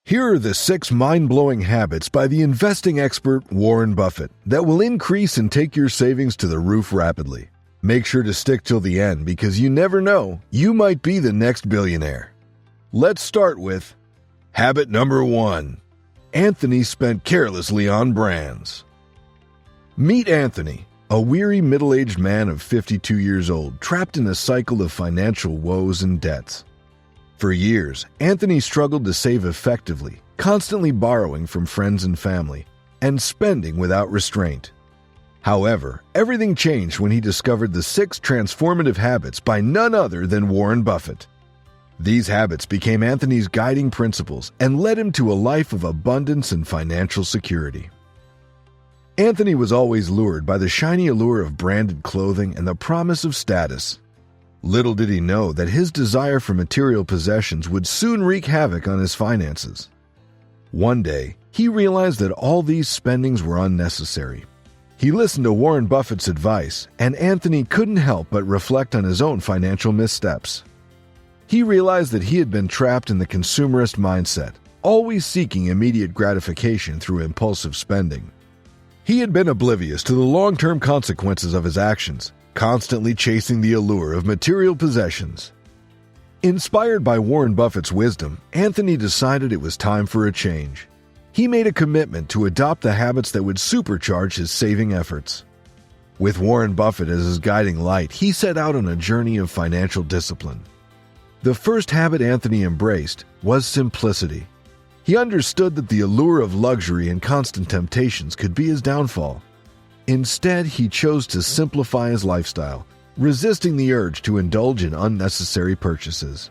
Here are the 6 mind-blowing habits by the investing expert Warren Buffett that will increase and take your savings to the roof rapidly. Make sure to stick till the end because you never know, you might be the next billionaire. Let's start with habit number 1. Anthony spent carelessly on brands. Meet Anthony, a weary middle-aged man of 52 years old, trapped in a cycle of financial woes and debts. For years, Anthony struggled to save effectively, constantly borrowing from friends and family, and spending without restraint. However, everything changed when he discovered the 6 transformative habits by none other than Warren Buffett. These habits became Anthony's guiding principles and led him to a life of abundance and financial security. Anthony was always lured by the shiny allure of branded clothing and the promise of status. Little did he know that his desire for material possessions would soon wreak havoc on his finances. One day, he realized that all these spendings were unnecessary. He listened to Warren Buffett's advice, and Anthony couldn't help but reflect on his own financial missteps. He realized that he had been trapped in the consumerist mindset, always seeking immediate gratification through impulsive spending. He had been oblivious to the long-term consequences of his actions, constantly chasing the allure of material possessions. Inspired by Warren Buffett's wisdom, Anthony decided it was time for a change. He made a commitment to adopt the habits that would supercharge his saving efforts. With Warren Buffett as his guiding light, he set out on a journey of financial discipline. The first habit Anthony embraced was simplicity. He understood that the allure of luxury and constant temptations could be his downfall. Instead, he chose to simplify his lifestyle, resisting the urge to indulge in unnecessary purchases.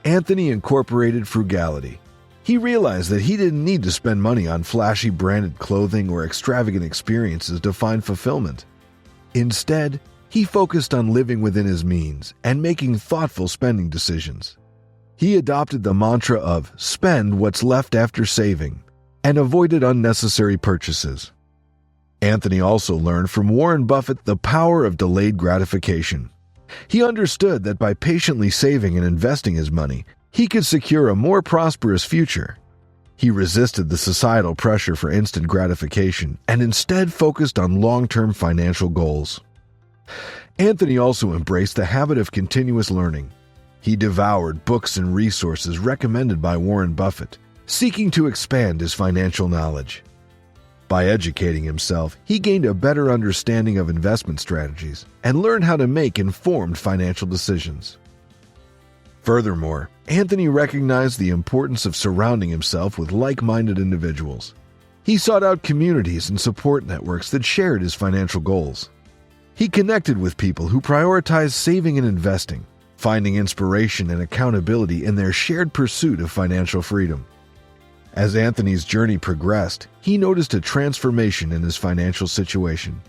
Anthony incorporated frugality. He realized that he didn't need to spend money on flashy branded clothing or extravagant experiences to find fulfillment. Instead, he focused on living within his means and making thoughtful spending decisions. He adopted the mantra of "spend what's left after saving" and avoided unnecessary purchases. Anthony also learned from Warren Buffett the power of delayed gratification. He understood that by patiently saving and investing his money, he could secure a more prosperous future. He resisted the societal pressure for instant gratification and instead focused on long-term financial goals. Anthony also embraced the habit of continuous learning. He devoured books and resources recommended by Warren Buffett, seeking to expand his financial knowledge. By educating himself, he gained a better understanding of investment strategies and learned how to make informed financial decisions. Furthermore, Anthony recognized the importance of surrounding himself with like-minded individuals. He sought out communities and support networks that shared his financial goals. He connected with people who prioritized saving and investing, finding inspiration and accountability in their shared pursuit of financial freedom. As Anthony's journey progressed, he noticed a transformation in his financial situation.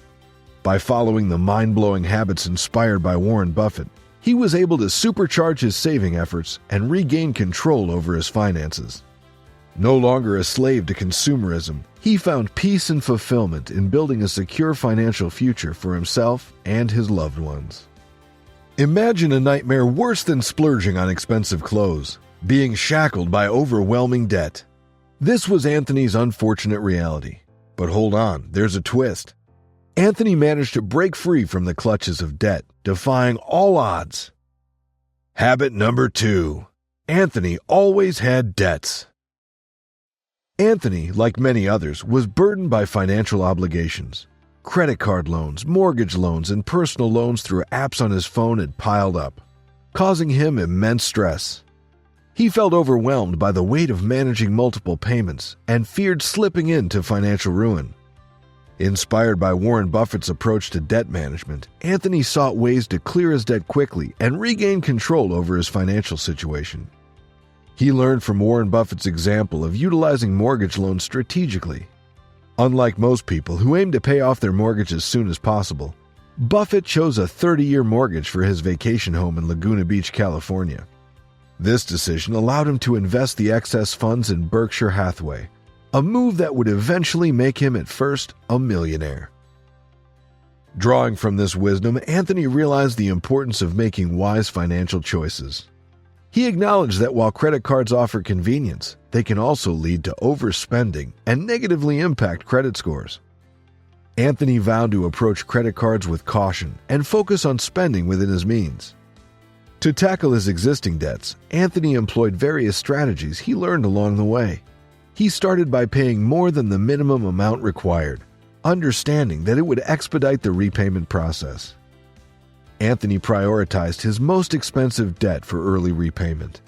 By following the mind-blowing habits inspired by Warren Buffett, he was able to supercharge his saving efforts and regain control over his finances. No longer a slave to consumerism, he found peace and fulfillment in building a secure financial future for himself and his loved ones. Imagine a nightmare worse than splurging on expensive clothes, being shackled by overwhelming debt. This was Anthony's unfortunate reality. But hold on, there's a twist. Anthony managed to break free from the clutches of debt, defying all odds. Habit number 2. Anthony always had debts. Anthony, like many others, was burdened by financial obligations. Credit card loans, mortgage loans, and personal loans through apps on his phone had piled up, causing him immense stress. He felt overwhelmed by the weight of managing multiple payments and feared slipping into financial ruin. Inspired by Warren Buffett's approach to debt management, Anthony sought ways to clear his debt quickly and regain control over his financial situation. He learned from Warren Buffett's example of utilizing mortgage loans strategically. Unlike most people who aim to pay off their mortgage as soon as possible, Buffett chose a 30-year mortgage for his vacation home in Laguna Beach, California. This decision allowed him to invest the excess funds in Berkshire Hathaway, a move that would eventually make him at first a millionaire. Drawing from this wisdom, Anthony realized the importance of making wise financial choices. He acknowledged that while credit cards offer convenience, they can also lead to overspending and negatively impact credit scores. Anthony vowed to approach credit cards with caution and focus on spending within his means. To tackle his existing debts, Anthony employed various strategies he learned along the way. He started by paying more than the minimum amount required, understanding that it would expedite the repayment process. Anthony prioritized his most expensive debt for early repayment.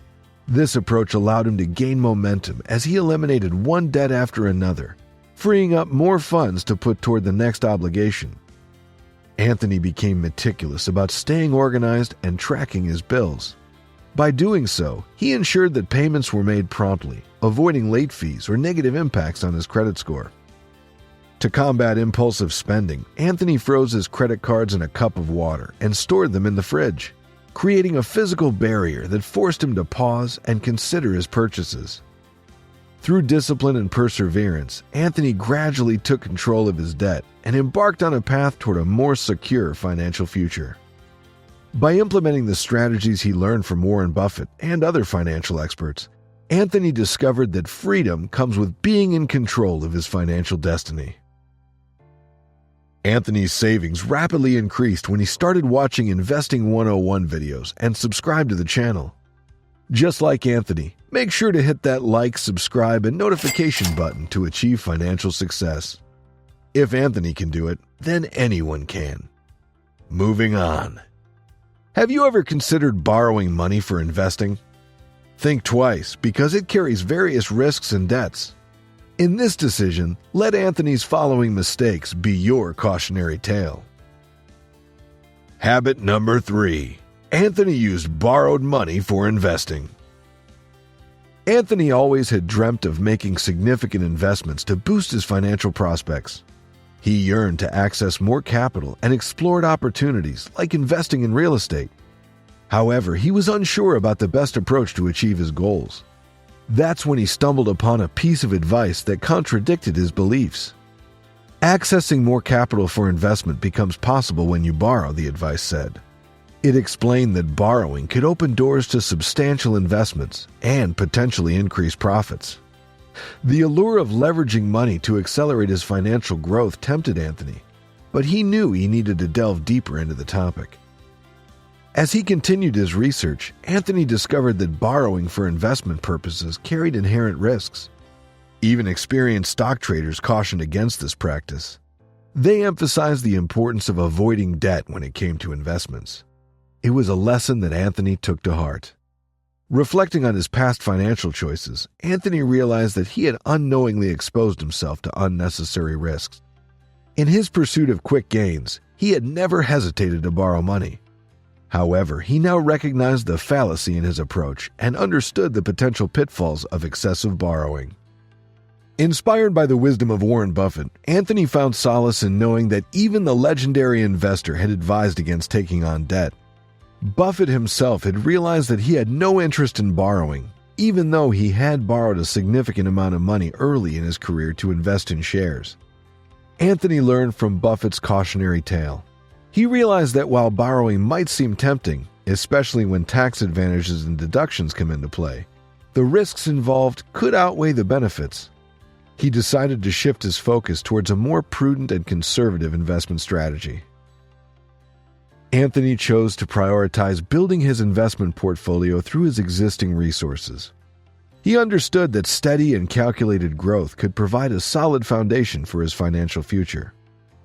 This approach allowed him to gain momentum as he eliminated one debt after another, freeing up more funds to put toward the next obligation. Anthony became meticulous about staying organized and tracking his bills. By doing so, he ensured that payments were made promptly, avoiding late fees or negative impacts on his credit score. To combat impulsive spending, Anthony froze his credit cards in a cup of water and stored them in the fridge, creating a physical barrier that forced him to pause and consider his purchases. Through discipline and perseverance, Anthony gradually took control of his debt and embarked on a path toward a more secure financial future. By implementing the strategies he learned from Warren Buffett and other financial experts, Anthony discovered that freedom comes with being in control of his financial destiny. Anthony's savings rapidly increased when he started watching Investing 101 videos and subscribed to the channel. Just like Anthony, make sure to hit that like, subscribe, and notification button to achieve financial success. If Anthony can do it, then anyone can. Moving on. Have you ever considered borrowing money for investing? Think twice because it carries various risks and debts. In this decision, let Anthony's following mistakes be your cautionary tale. Habit number 3. Anthony used borrowed money for investing. Anthony always had dreamt of making significant investments to boost his financial prospects. He yearned to access more capital and explored opportunities like investing in real estate. However, he was unsure about the best approach to achieve his goals. That's when he stumbled upon a piece of advice that contradicted his beliefs. Accessing more capital for investment becomes possible when you borrow, the advice said. It explained that borrowing could open doors to substantial investments and potentially increase profits. The allure of leveraging money to accelerate his financial growth tempted Anthony, but he knew he needed to delve deeper into the topic. As he continued his research, Anthony discovered that borrowing for investment purposes carried inherent risks. Even experienced stock traders cautioned against this practice. They emphasized the importance of avoiding debt when it came to investments. It was a lesson that Anthony took to heart. Reflecting on his past financial choices, Anthony realized that he had unknowingly exposed himself to unnecessary risks. In his pursuit of quick gains, he had never hesitated to borrow money. However, he now recognized the fallacy in his approach and understood the potential pitfalls of excessive borrowing. Inspired by the wisdom of Warren Buffett, Anthony found solace in knowing that even the legendary investor had advised against taking on debt. Buffett himself had realized that he had no interest in borrowing, even though he had borrowed a significant amount of money early in his career to invest in shares. Anthony learned from Buffett's cautionary tale. He realized that while borrowing might seem tempting, especially when tax advantages and deductions come into play, the risks involved could outweigh the benefits. He decided to shift his focus towards a more prudent and conservative investment strategy. Anthony chose to prioritize building his investment portfolio through his existing resources. He understood that steady and calculated growth could provide a solid foundation for his financial future.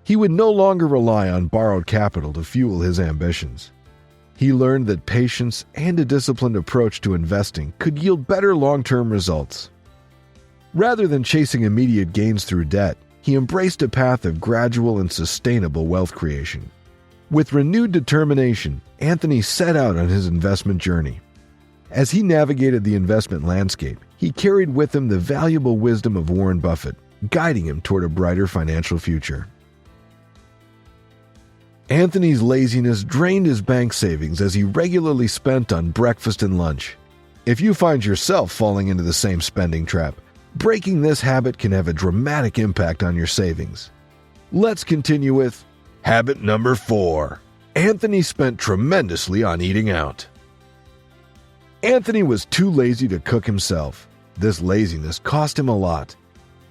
He would no longer rely on borrowed capital to fuel his ambitions. He learned that patience and a disciplined approach to investing could yield better long-term results. Rather than chasing immediate gains through debt, he embraced a path of gradual and sustainable wealth creation. With renewed determination, Anthony set out on his investment journey. As he navigated the investment landscape, he carried with him the valuable wisdom of Warren Buffett, guiding him toward a brighter financial future. Anthony's laziness drained his bank savings as he regularly spent on breakfast and lunch. If you find yourself falling into the same spending trap, breaking this habit can have a dramatic impact on your savings. Let's continue with habit number 4. Anthony spent tremendously on eating out. Anthony was too lazy to cook himself. This laziness cost him a lot.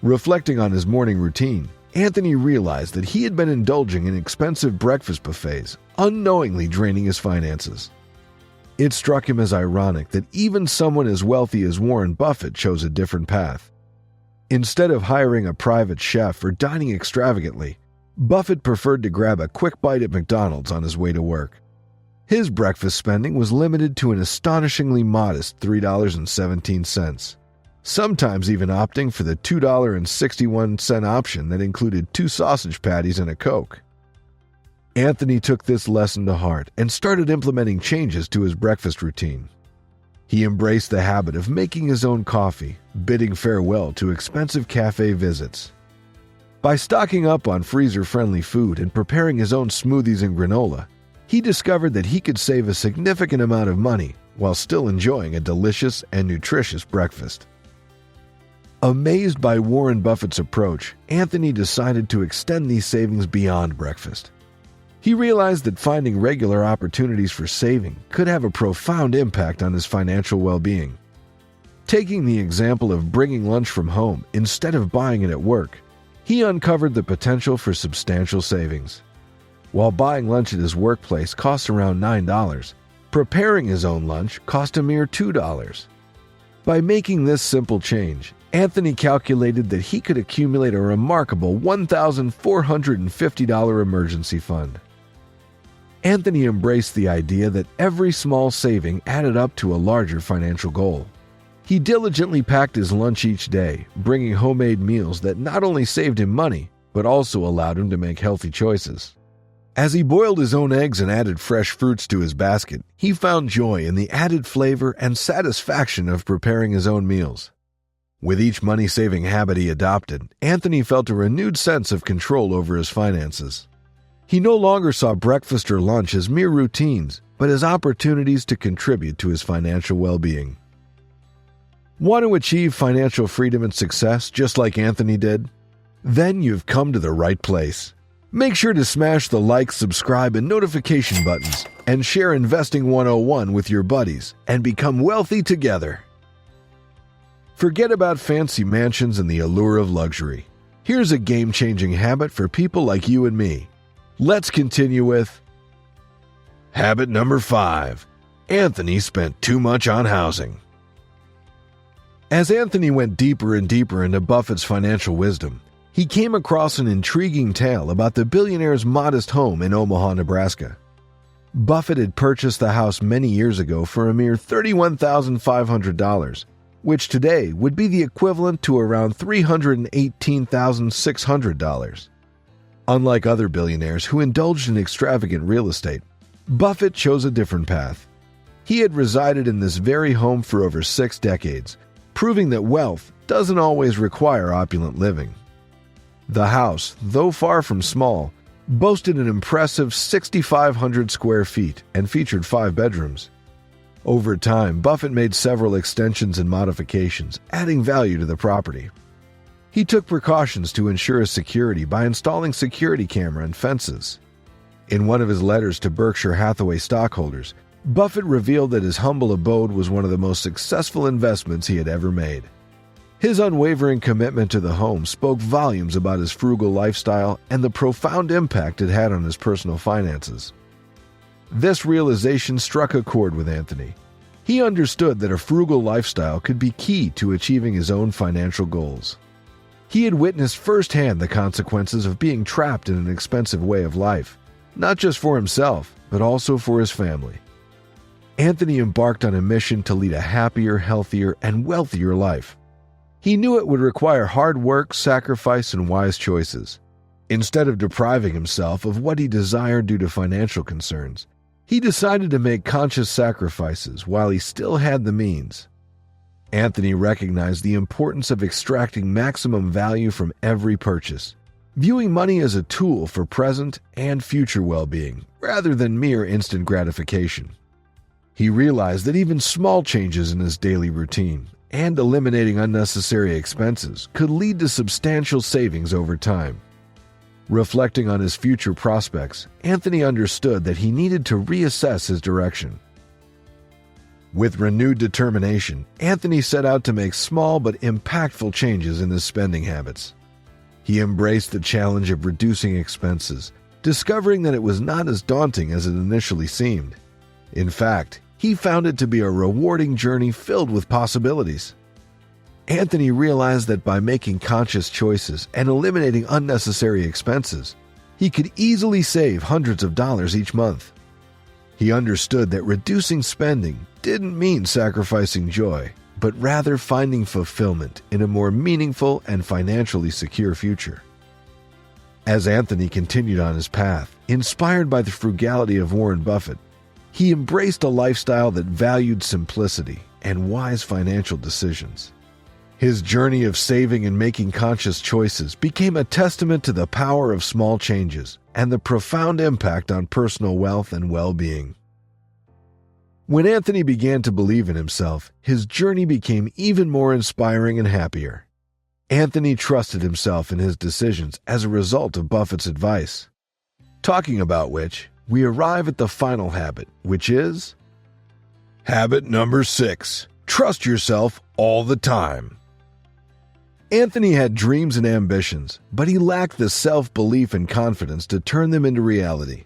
Reflecting on his morning routine, Anthony realized that he had been indulging in expensive breakfast buffets, unknowingly draining his finances. It struck him as ironic that even someone as wealthy as Warren Buffett chose a different path. Instead of hiring a private chef or dining extravagantly, Buffett preferred to grab a quick bite at McDonald's on his way to work. His breakfast spending was limited to an astonishingly modest $3.17, sometimes even opting for the $2.61 option that included 2 sausage patties and a Coke. Anthony took this lesson to heart and started implementing changes to his breakfast routine. He embraced the habit of making his own coffee, bidding farewell to expensive cafe visits. By stocking up on freezer-friendly food and preparing his own smoothies and granola, he discovered that he could save a significant amount of money while still enjoying a delicious and nutritious breakfast. Amazed by Warren Buffett's approach, Anthony decided to extend these savings beyond breakfast. He realized that finding regular opportunities for saving could have a profound impact on his financial well-being. Taking the example of bringing lunch from home instead of buying it at work, he uncovered the potential for substantial savings. While buying lunch at his workplace cost around $9, preparing his own lunch cost a mere $2. By making this simple change, Anthony calculated that he could accumulate a remarkable $1,450 emergency fund. Anthony embraced the idea that every small saving added up to a larger financial goal. He diligently packed his lunch each day, bringing homemade meals that not only saved him money, but also allowed him to make healthy choices. As he boiled his own eggs and added fresh fruits to his basket, he found joy in the added flavor and satisfaction of preparing his own meals. With each money-saving habit he adopted, Anthony felt a renewed sense of control over his finances. He no longer saw breakfast or lunch as mere routines, but as opportunities to contribute to his financial well-being. Want to achieve financial freedom and success just like Anthony did? Then you've come to the right place. Make sure to smash the like, subscribe, and notification buttons, and share Investing 101 with your buddies, and become wealthy together. Forget about fancy mansions and the allure of luxury. Here's a game-changing habit for people like you and me. Let's continue with habit number 5. Anthony spent too much on housing. As Anthony went deeper and deeper into Buffett's financial wisdom, he came across an intriguing tale about the billionaire's modest home in Omaha, Nebraska. Buffett had purchased the house many years ago for a mere $31,500, which today would be the equivalent to around $318,600. Unlike other billionaires who indulged in extravagant real estate, Buffett chose a different path. He had resided in this very home for over 6 decades, proving that wealth doesn't always require opulent living. The house, though far from small, boasted an impressive 6,500 square feet and featured 5 bedrooms. Over time, Buffett made several extensions and modifications, adding value to the property. He took precautions to ensure security by installing security camera and fences. In one of his letters to Berkshire Hathaway stockholders, Buffett revealed that his humble abode was one of the most successful investments he had ever made. His unwavering commitment to the home spoke volumes about his frugal lifestyle and the profound impact it had on his personal finances. This realization struck a chord with Anthony. He understood that a frugal lifestyle could be key to achieving his own financial goals. He had witnessed firsthand the consequences of being trapped in an expensive way of life, not just for himself, but also for his family. Anthony embarked on a mission to lead a happier, healthier, and wealthier life. He knew it would require hard work, sacrifice, and wise choices. Instead of depriving himself of what he desired due to financial concerns, he decided to make conscious sacrifices while he still had the means. Anthony recognized the importance of extracting maximum value from every purchase, viewing money as a tool for present and future well-being, rather than mere instant gratification. He realized that even small changes in his daily routine and eliminating unnecessary expenses could lead to substantial savings over time. Reflecting on his future prospects, Anthony understood that he needed to reassess his direction. With renewed determination, Anthony set out to make small but impactful changes in his spending habits. He embraced the challenge of reducing expenses, discovering that it was not as daunting as it initially seemed. In fact, he found it to be a rewarding journey filled with possibilities. Anthony realized that by making conscious choices and eliminating unnecessary expenses, he could easily save hundreds of dollars each month. He understood that reducing spending didn't mean sacrificing joy, but rather finding fulfillment in a more meaningful and financially secure future. As Anthony continued on his path, inspired by the frugality of Warren Buffett, he embraced a lifestyle that valued simplicity and wise financial decisions. His journey of saving and making conscious choices became a testament to the power of small changes and the profound impact on personal wealth and well-being. When Anthony began to believe in himself, his journey became even more inspiring and happier. Anthony trusted himself in his decisions as a result of Buffett's advice. Talking about which, we arrive at the final habit, which is habit number 6. Trust yourself all the time. Anthony had dreams and ambitions, but he lacked the self-belief and confidence to turn them into reality.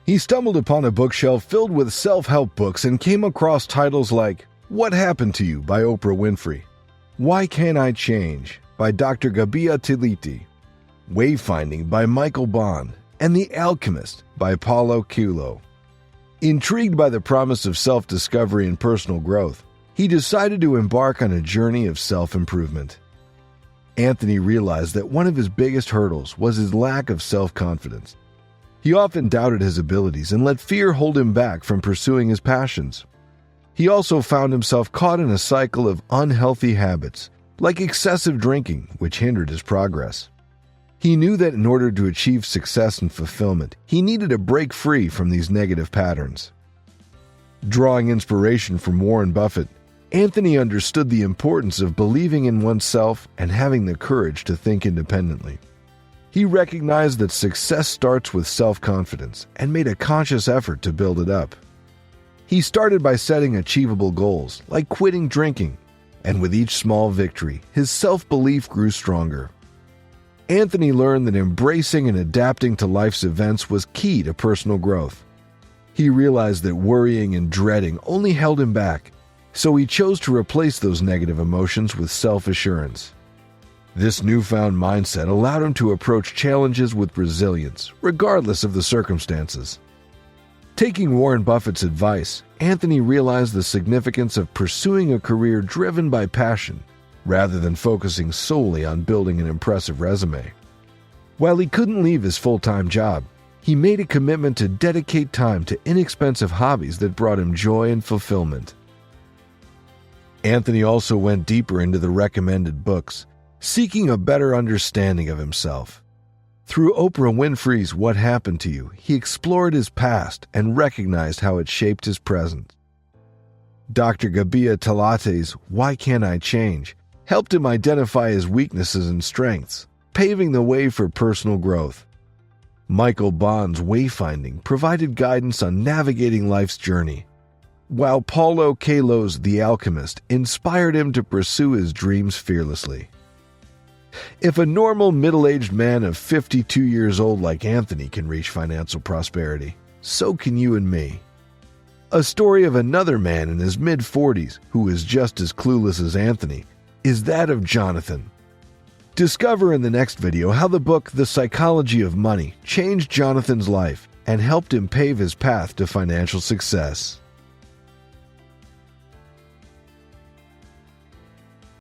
He stumbled upon a bookshelf filled with self-help books and came across titles like What Happened to You by Oprah Winfrey, Why Can't I Change by Dr. Gabia Tiliti, Wayfinding by Michael Bond, and The Alchemist by Paulo Coelho. Intrigued by the promise of self-discovery and personal growth, he decided to embark on a journey of self-improvement. Anthony realized that one of his biggest hurdles was his lack of self-confidence. He often doubted his abilities and let fear hold him back from pursuing his passions. He also found himself caught in a cycle of unhealthy habits, like excessive drinking, which hindered his progress. He knew that in order to achieve success and fulfillment, he needed to break free from these negative patterns. Drawing inspiration from Warren Buffett, Anthony understood the importance of believing in oneself and having the courage to think independently. He recognized that success starts with self-confidence and made a conscious effort to build it up. He started by setting achievable goals, like quitting drinking, and with each small victory, his self-belief grew stronger. Anthony learned that embracing and adapting to life's events was key to personal growth. He realized that worrying and dreading only held him back, so he chose to replace those negative emotions with self-assurance. This newfound mindset allowed him to approach challenges with resilience, regardless of the circumstances. Taking Warren Buffett's advice, Anthony realized the significance of pursuing a career driven by passion, rather than focusing solely on building an impressive resume. While he couldn't leave his full-time job, he made a commitment to dedicate time to inexpensive hobbies that brought him joy and fulfillment. Anthony also went deeper into the recommended books, seeking a better understanding of himself. Through Oprah Winfrey's What Happened to You, he explored his past and recognized how it shaped his present. Dr. Gabia Tiliti's Why Can't I Change helped him identify his weaknesses and strengths, paving the way for personal growth. Michael Bond's Wayfinding provided guidance on navigating life's journey, while Paulo Coelho's The Alchemist inspired him to pursue his dreams fearlessly. If a normal middle-aged man of 52 years old like Anthony can reach financial prosperity, so can you and me. A story of another man in his mid-40s who is just as clueless as Anthony is that of Jonathan. Discover in the next video how the book The Psychology of Money changed Jonathan's life and helped him pave his path to financial success.